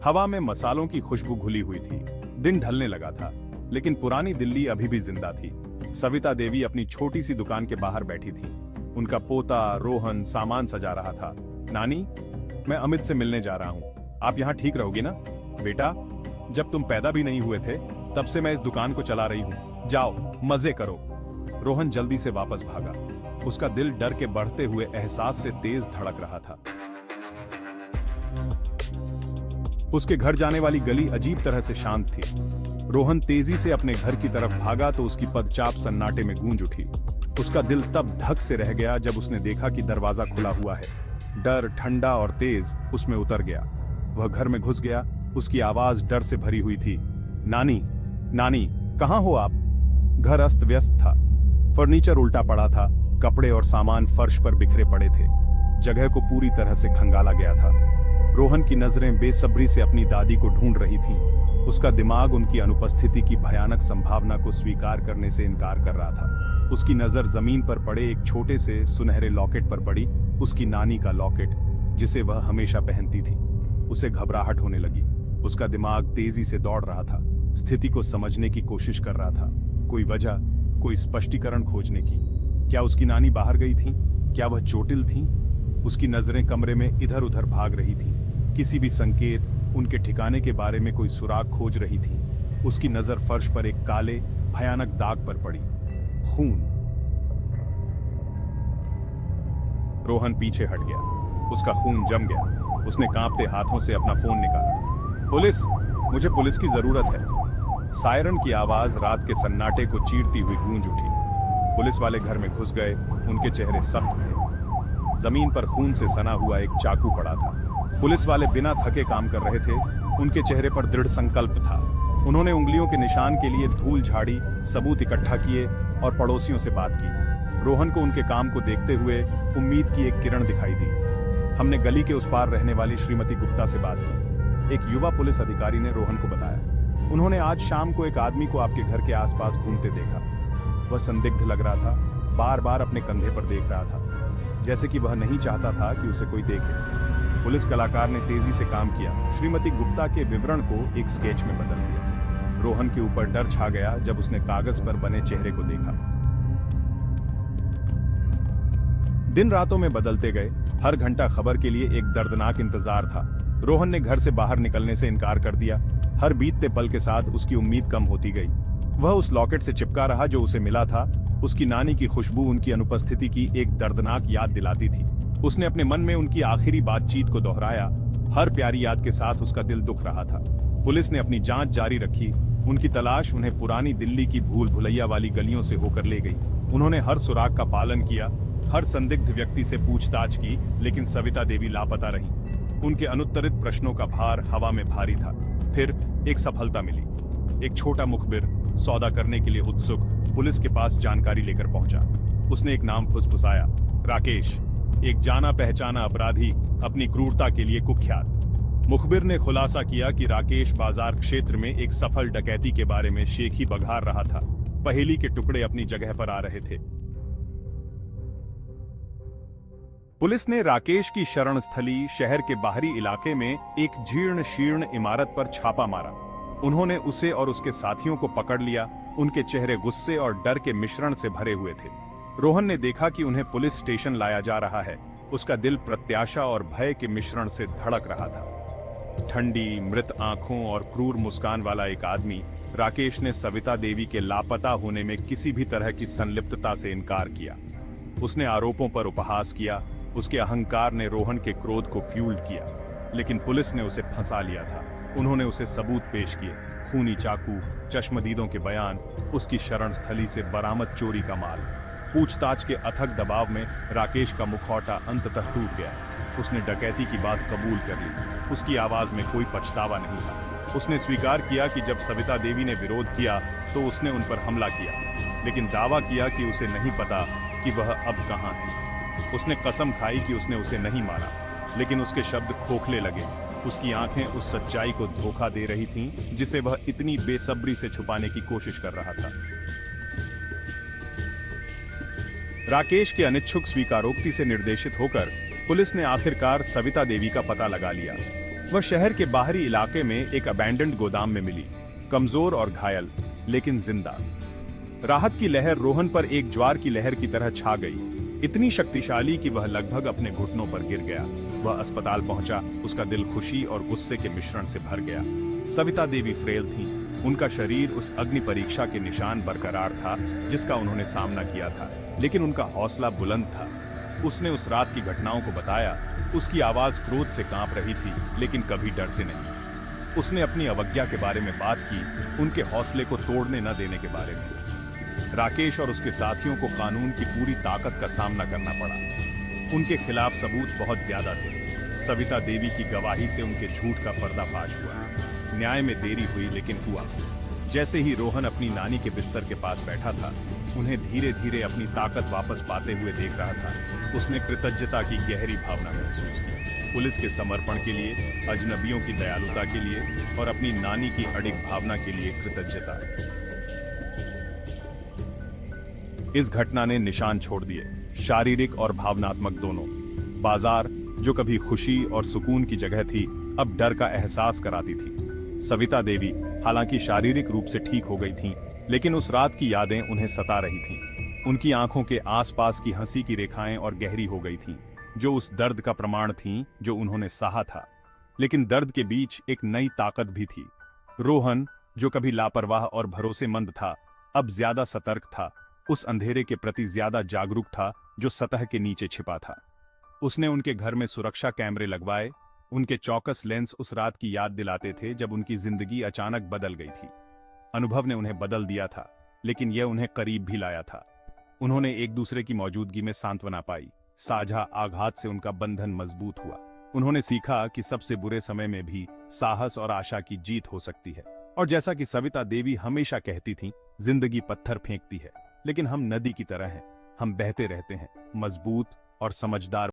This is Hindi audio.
हवा में मसालों की खुशबू घुली हुई थी। दिन ढलने लगा था, लेकिन पुरानी दिल्ली अभी भी जिंदा थी। सविता देवी अपनी छोटी सी दुकान के बाहर बैठी थी। उनका पोता रोहन सामान सजा रहा था। नानी, मैं अमित से मिलने जा रहा हूँ। आप यहाँ ठीक रहोगी ना? बेटा, जब तुम पैदा भी नहीं हुए थे तब से मैं इस दुकान को चला रही हूँ। जाओ, मजे करो। रोहन जल्दी से वापस भागा। उसका दिल डर के बढ़ते हुए एहसास से तेज धड़क रहा था। उसके घर जाने वाली गली अजीब तरह से शांत थी। रोहन तेजी से अपने घर की तरफ भागा तो उसकी पदचाप सन्नाटे में गूंज उठी। उसका दिल तब धक से रह गया जब उसने देखा कि दरवाजा खुला हुआ है। डर ठंडा और तेज उसमें उतर गया। वह घर में घुस गया। उसकी आवाज डर से भरी हुई थी। नानी, नानी, कहाँ हो आप? घर अस्त व्यस्त था। फर्नीचर उल्टा पड़ा था। कपड़े और सामान फर्श पर बिखरे पड़े थे। जगह को पूरी तरह से खंगाला गया था। रोहन की नजरें बेसब्री से अपनी दादी को ढूंढ रही थीं। उसका दिमाग उनकी अनुपस्थिति की भयानक संभावना को स्वीकार करने से इनकार कर रहा था। उसकी नजर जमीन पर पड़े एक छोटे से सुनहरे लॉकेट पर पड़ी। उसकी नानी का लॉकेट, जिसे वह हमेशा पहनती थी। उसे घबराहट होने लगी। उसका दिमाग तेजी से दौड़ रहा था, स्थिति को समझने की कोशिश कर रहा था। कोई वजह, कोई स्पष्टीकरण खोजने की। क्या उसकी नानी बाहर गई थी? क्या वह चोटिल थी? उसकी नजरें कमरे में इधर उधर भाग रही थी। किसी भी संकेत, उनके ठिकाने के बारे में कोई सुराग खोज रही थी। उसकी नजर फर्श पर एक काले भयानक दाग पर पड़ी। खून। रोहन पीछे हट गया। उसका खून जम गया। उसने कांपते हाथों से अपना फोन निकाला। पुलिस, मुझे पुलिस की जरूरत है। सायरन की आवाज रात के सन्नाटे को चीरती हुई गूंज उठी। पुलिस वाले घर में घुस गए। उनके चेहरे सख्त थे। जमीन पर खून से सना हुआ एक चाकू पड़ा था। पुलिस वाले बिना थके काम कर रहे थे। उनके चेहरे पर दृढ़ संकल्प था। उन्होंने उंगलियों के निशान के लिए धूल झाड़ी, सबूत इकट्ठा किए और पड़ोसियों से बात की। रोहन को उनके काम को देखते हुए उम्मीद की एक किरण दिखाई दी। हमने गली के उस पार रहने वाली श्रीमती गुप्ता से बात की। एक युवा पुलिस अधिकारी ने रोहन को बताया। उन्होंने आज शाम को एक आदमी को आपके घर के आसपास घूमते देखा। वह संदिग्ध लग रहा था। बार बार अपने कंधे पर देख रहा था, जैसे कि वह नहीं चाहता था कि उसे कोई देखे। पुलिस कलाकार ने तेजी से काम किया। श्रीमती गुप्ता के विवरण को एक स्केच में बदल दिया। रोहन के ऊपर डर छा गया जब उसने कागज पर बने चेहरे को देखा। दिन रातों में बदलते गए। हर घंटा खबर के लिए एक दर्दनाक इंतजार था। रोहन ने घर से बाहर निकलने से इनकार कर दिया। हर बीतते पल के साथ उसकी उम्मीद कम होती गई। वह उस लॉकेट से चिपका रहा जो उसे मिला था। उसकी नानी की खुशबू उनकी अनुपस्थिति की एक दर्दनाक याद दिलाती थी। उसने अपने मन में उनकी आखिरी बातचीत को दोहराया। हर प्यारी याद के साथ उसका दिल दुख रहा था। पुलिस ने अपनी जांच जारी रखी। उनकी तलाश उन्हें पुरानी दिल्ली की भूल भुलैया वाली गलियों से होकर ले गई। उन्होंने हर सुराग का पालन किया, हर संदिग्ध व्यक्ति से पूछताछ की, लेकिन सविता देवी लापता रही। उनके अनुत्तरित प्रश्नों का भार हवा में भारी था। फिर एक सफलता मिली। एक छोटा मुखबिर, सौदा करने के लिए उत्सुक, पुलिस के पास जानकारी लेकर पहुंचा। उसने एक नाम फुसफुसाया, राकेश, एक जाना पहचाना अपराधी, अपनी क्रूरता के लिए कुख्यात। मुखबिर ने खुलासा किया कि राकेश बाजार क्षेत्र में एक सफल डकैती के बारे में शेखी बघार रहा था। पहेली के टुकड़े अपनी जगह पर आ रहे थे। पुलिस ने राकेश की शरण स्थली शहर के बाहरी इलाके में एक जीर्ण शीर्ण इमारत पर छापा मारा। उन्होंने उसे और उसके साथियों को पकड़ लिया। उनके चेहरे गुस्से और डर के मिश्रण से भरे हुए थे। रोहन ने देखा कि उन्हें पुलिस स्टेशन लाया जा रहा है। उसका दिल प्रत्याशा और भय के मिश्रण से धड़क रहा था। ठंडी, मृत आंखों और क्रूर मुस्कान वाला एक आदमी। राकेश ने सविता देवी के लापता होने में किसी भी तरह की संलिप्तता से इनकार किया। उसने आरोपों पर उपहास किया। उसके अहंकार ने रोहन के क्रोध को फ्यूल्ड किया, लेकिन पुलिस ने उसे फंसा लिया था। उन्होंने उसे सबूत पेश किए, खूनी चाकू, चश्मदीदों के बयान, उसकी शरण स्थली से बरामद चोरी का माल। पूछताछ के अथक दबाव में राकेश का मुखौटा अंततः टूट गया। उसने डकैती की बात कबूल कर ली। उसकी आवाज में कोई पछतावा नहीं था। उसने स्वीकार किया कि जब सविता देवी ने विरोध किया तो उसने उन पर हमला किया, लेकिन दावा किया कि उसे नहीं पता कि वह अब कहां है। उसने कसम खाई कि उसने उसे नहीं मारा, लेकिन उसके शब्द खोखले लगे। उसकी आंखें उस सच्चाई को धोखा दे रही थीं जिसे वह इतनी बेसब्री से छुपाने की कोशिश कर रहा था। राकेश के अनिच्छुक स्वीकारोक्ति से निर्देशित होकर पुलिस ने आखिरकार सविता देवी का पता लगा लिया। वह शहर के बाहरी इलाके में एक अबैंडन्ड गोदाम में मिली, कमजोर और घायल, लेकिन जिंदा। राहत की लहर रोहन पर एक ज्वार की लहर की तरह छा गई, इतनी शक्तिशाली कि वह लगभग अपने घुटनों पर गिर गया। वह अस्पताल पहुंचा, उसका दिल खुशी और गुस्से के मिश्रण से भर गया। सविता देवी फ्रेल थीं, उनका शरीर उस अग्नि परीक्षा के निशान बरकरार था जिसका उन्होंने सामना किया था, लेकिन उनका हौसला बुलंद था। उसने उस रात की घटनाओं को बताया। उसकी आवाज क्रोध से कांप रही थी, लेकिन कभी डर से नहीं। उसने अपनी अवज्ञा के बारे में बात की, उनके हौसले को तोड़ने न देने के बारे में। राकेश और उसके साथियों को कानून की पूरी ताकत का सामना करना पड़ा। उनके खिलाफ सबूत बहुत ज्यादा थे। सविता देवी की गवाही से उनके झूठ का पर्दाफाश हुआ। न्याय में देरी हुई, लेकिन हुआ। जैसे ही रोहन अपनी नानी के बिस्तर के पास बैठा था, उन्हें धीरे धीरे अपनी ताकत वापस पाते हुए देख रहा था, उसने कृतज्ञता की गहरी भावना महसूस की। पुलिस के समर्पण के लिए, अजनबियों की दयालुता के लिए और अपनी नानी की अडिग भावना के लिए कृतज्ञता। इस घटना ने निशान छोड़ दिए, शारीरिक और भावनात्मक दोनों। बाजार, जो कभी खुशी और सुकून की जगह थी, अब डर का एहसास कराती थी। सविता देवी हालांकि शारीरिक रूप से ठीक हो गई थीं, लेकिन उस रात की यादें उन्हें सता रही थीं। उनकी आंखों के आसपास की हंसी की रेखाएं और गहरी हो गई थीं, जो उस दर्द का प्रमाण थीं जो उन्होंने सहा था। लेकिन दर्द के बीच एक नई ताकत भी थी। रोहन, जो कभी लापरवाह और भरोसेमंद था, अब ज्यादा सतर्क था। उस अंधेरे के प्रति ज्यादा जागरूक था जो सतह के नीचे छिपा था। उसने उनके घर में सुरक्षा कैमरे लगवाए। उनके चौकस लेंस उस रात की याद दिलाते थे जब उनकी जिंदगी अचानक बदल गई थी। अनुभव ने उन्हें बदल दिया था, लेकिन यह उन्हें करीब भी लाया था। उन्होंने एक दूसरे की मौजूदगी में सांत्वना पाई। साझा आघात से उनका बंधन मजबूत हुआ। उन्होंने सीखा कि सबसे बुरे समय में भी साहस और आशा की जीत हो सकती है। और जैसा कि सविता देवी हमेशा कहती थीं, जिंदगी पत्थर फेंकती है, लेकिन हम नदी की तरह हैं। हम बहते रहते हैं, मजबूत और समझदार।